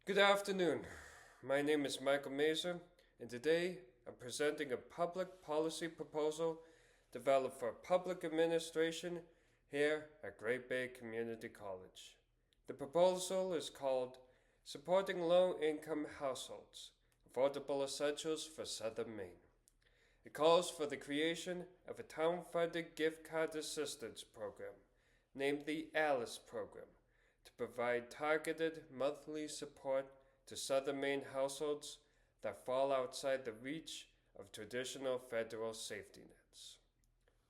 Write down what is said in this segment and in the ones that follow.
Good afternoon. My name is Michael Mazer, and today I'm presenting a public policy proposal developed for public administration here at Great Bay Community College. The proposal is called Supporting Low-Income Households, Affordable Essentials for Southern Maine. It calls for the creation of a town-funded gift card assistance program, named the ALICE program, to provide targeted monthly support to Southern Maine households that fall outside the reach of traditional federal safety nets.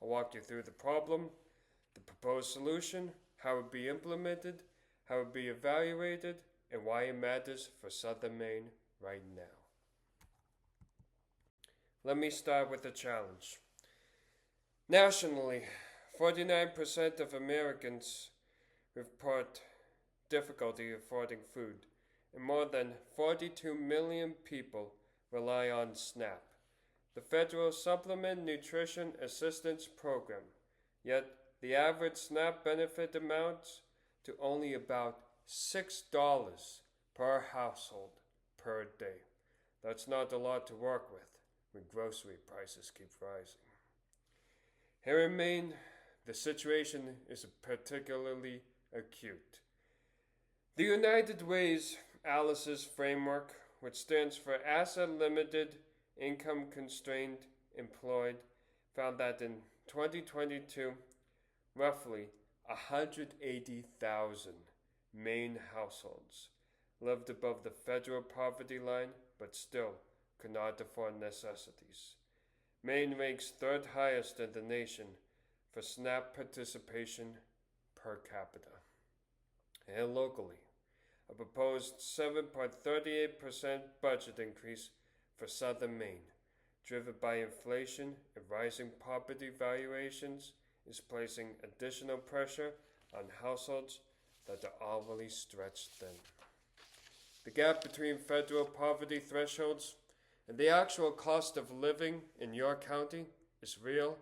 I'll walk you through the problem, the proposed solution, how it will be implemented, how it will be evaluated, and why it matters for Southern Maine right now. Let me start with the challenge. Nationally, 49% of Americans report difficulty affording food, and more than 42 million people rely on SNAP, the Federal Supplement Nutrition Assistance Program. Yet, the average SNAP benefit amounts to only about $6 per household per day. That's not a lot to work with when grocery prices keep rising. Here in Maine, the situation is particularly acute. The United Way's ALICE's framework, which stands for Asset Limited, Income Constrained, Employed, found that in 2022, roughly 180,000 Maine households lived above the federal poverty line but still could not afford necessities. Maine ranks third highest in the nation for SNAP participation per capita. And locally, a proposed 7.38% budget increase for Southern Maine, driven by inflation and rising property valuations, is placing additional pressure on households that are already stretched thin. The gap between federal poverty thresholds and the actual cost of living in your county is real,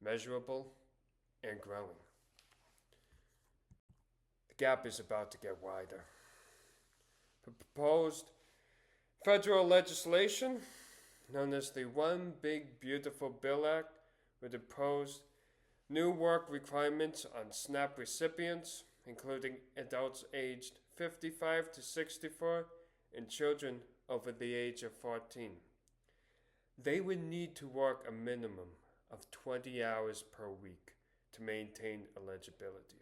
measurable, and growing. The gap is about to get wider. The proposed federal legislation, known as the One Big Beautiful Bill Act, would impose new work requirements on SNAP recipients, including adults aged 55 to 64 and children over the age of 14. They would need to work a minimum of 20 hours per week to maintain eligibility.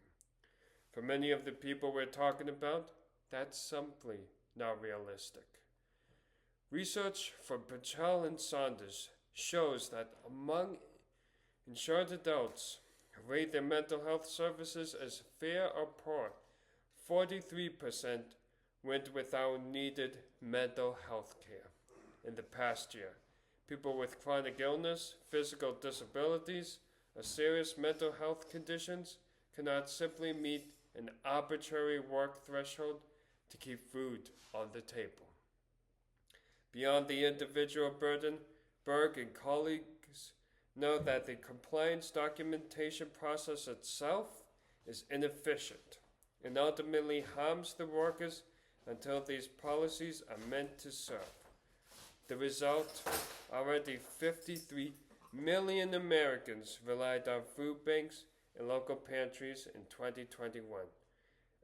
For many of the people we're talking about, that's simply not realistic. Research from Pachel and Saunders shows that among insured adults who rate their mental health services as fair or poor, 43% went without needed mental health care in the past year. People with chronic illness, physical disabilities, or serious mental health conditions cannot simply meet an arbitrary work threshold to keep food on the table. Beyond the individual burden, Berg and colleagues know that the compliance documentation process itself is inefficient and ultimately harms the workers until these policies are meant to serve. The result, already 53 million Americans relied on food banks and local pantries in 2021.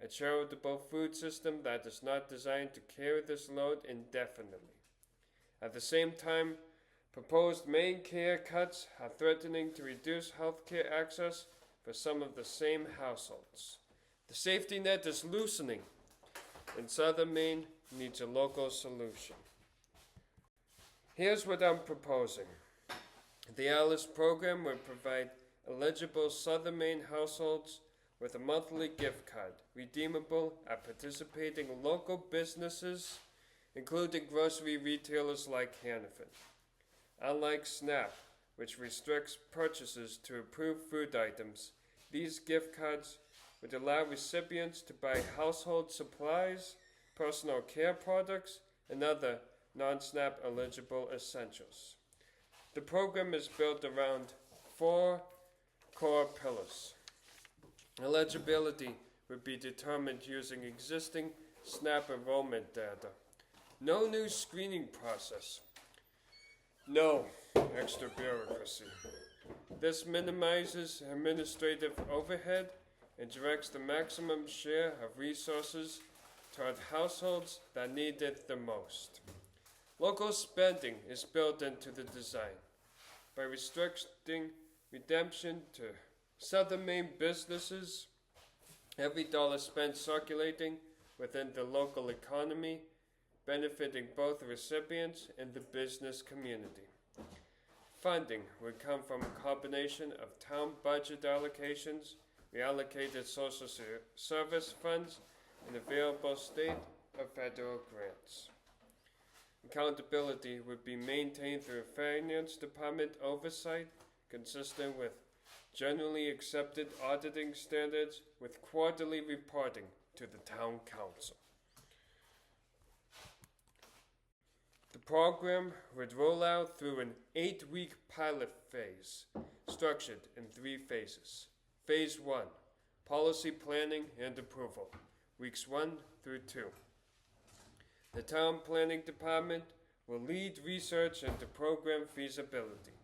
A charitable food system that is not designed to carry this load indefinitely. At the same time, proposed Maine care cuts are threatening to reduce health care access for some of the same households. The safety net is loosening, and Southern Maine needs a local solution. Here's what I'm proposing. The ALICE program would provide eligible Southern Maine households with a monthly gift card, redeemable at participating local businesses, including grocery retailers like Hannaford. Unlike SNAP, which restricts purchases to approved food items, these gift cards would allow recipients to buy household supplies, personal care products, and other non-SNAP eligible essentials. The program is built around 4 core pillars. Eligibility would be determined using existing SNAP enrollment data. No new screening process. No extra bureaucracy. This minimizes administrative overhead and directs the maximum share of resources toward households that need it the most. Local spending is built into the design. By restricting redemption to Southern Maine businesses, every dollar spent circulating within the local economy, benefiting both the recipients and the business community. Funding would come from a combination of town budget allocations, reallocated social service funds, and available state or federal grants. Accountability would be maintained through a finance department oversight consistent with generally accepted auditing standards with quarterly reporting to the town council. The program would roll out through an 8-week pilot phase, structured in 3 phases. Phase 1, policy planning and approval, weeks 1 through 2. The town planning department will lead research into program feasibility,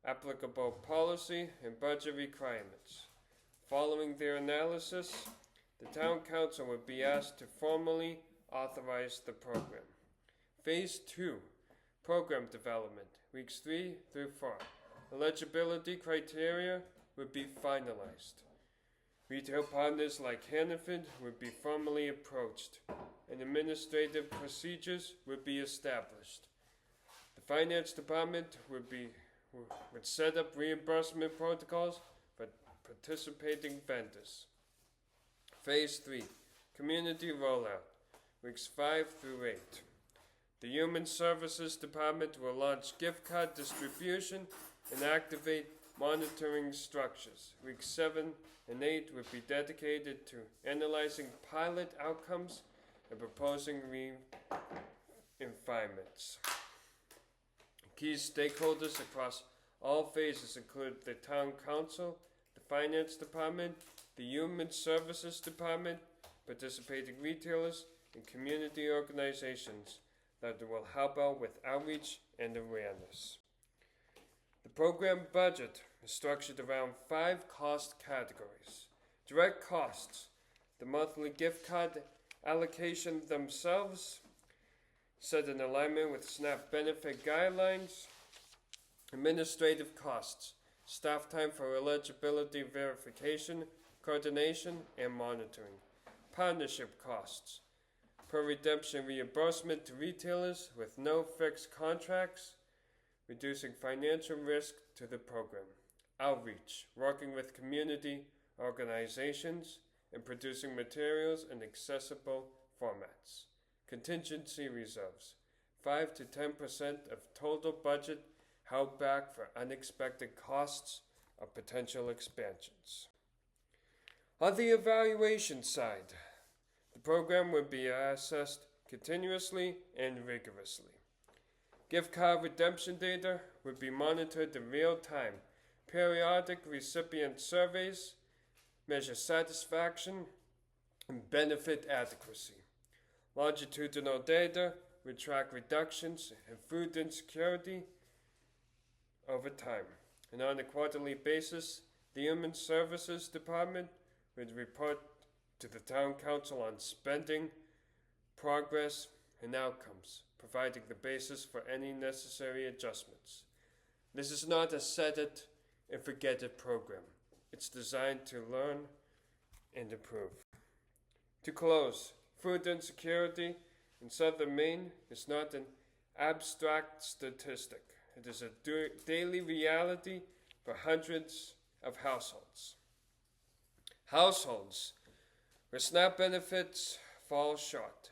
applicable policy and budget requirements. Following their analysis, the town council would be asked to formally authorize the program. Phase 2, program development, weeks 3 through 4. Eligibility criteria would be finalized. Retail partners like Hannaford would be formally approached, and administrative procedures would be established. The finance department would set up reimbursement protocols for participating vendors. Phase 3, community rollout, weeks 5 through 8. The Human Services Department will launch gift card distribution and activate monitoring structures. Weeks 7 and 8 would be dedicated to analyzing pilot outcomes and proposing refinements. Key stakeholders across all phases include the Town Council, the Finance Department, the Human Services Department, participating retailers, and community organizations that will help out with outreach and awareness. The program budget is structured around 5 cost categories. Direct costs, the monthly gift card allocation themselves, set in alignment with SNAP benefit guidelines. Administrative costs, staff time for eligibility verification, coordination, and monitoring. Partnership costs, per redemption reimbursement to retailers with no fixed contracts, reducing financial risk to the program. Outreach, working with community organizations and producing materials in accessible formats. Contingency reserves, 5 to 10% of total budget held back for unexpected costs or potential expansions. On the evaluation side, the program would be assessed continuously and rigorously. Gift card redemption data would be monitored in real time. Periodic recipient surveys measure satisfaction and benefit adequacy. Longitudinal data would track reductions in food insecurity over time. And on a quarterly basis, the Human Services Department would report to the Town Council on spending, progress, and outcomes, providing the basis for any necessary adjustments. This is not a set it and forget it program. It's designed to learn and improve. To close, food insecurity in southern Maine is not an abstract statistic. It is a daily reality for hundreds of households. Households where SNAP benefits fall short,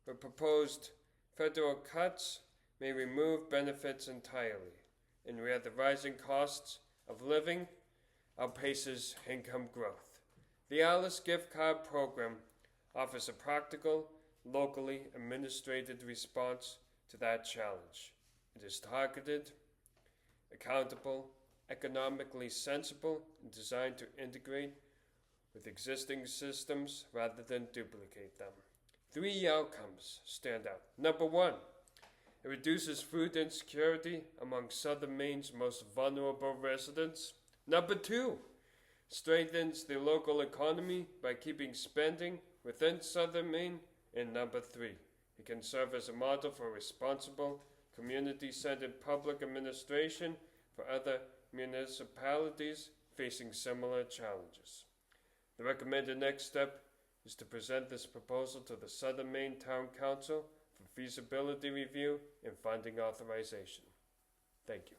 where proposed federal cuts may remove benefits entirely, and where the rising costs of living outpaces income growth. The Alice Gift Card Program offers a practical, locally administrated response to that challenge. It is targeted, accountable, economically sensible, and designed to integrate with existing systems rather than duplicate them. Three outcomes stand out. Number one, it reduces food insecurity among southern Maine's most vulnerable residents. Number two, strengthens the local economy by keeping spending within southern Maine. And number three, it can serve as a model for responsible, community-centered public administration for other municipalities facing similar challenges. The recommended next step is to present this proposal to the Southern Maine Town Council for feasibility review and funding authorization. Thank you.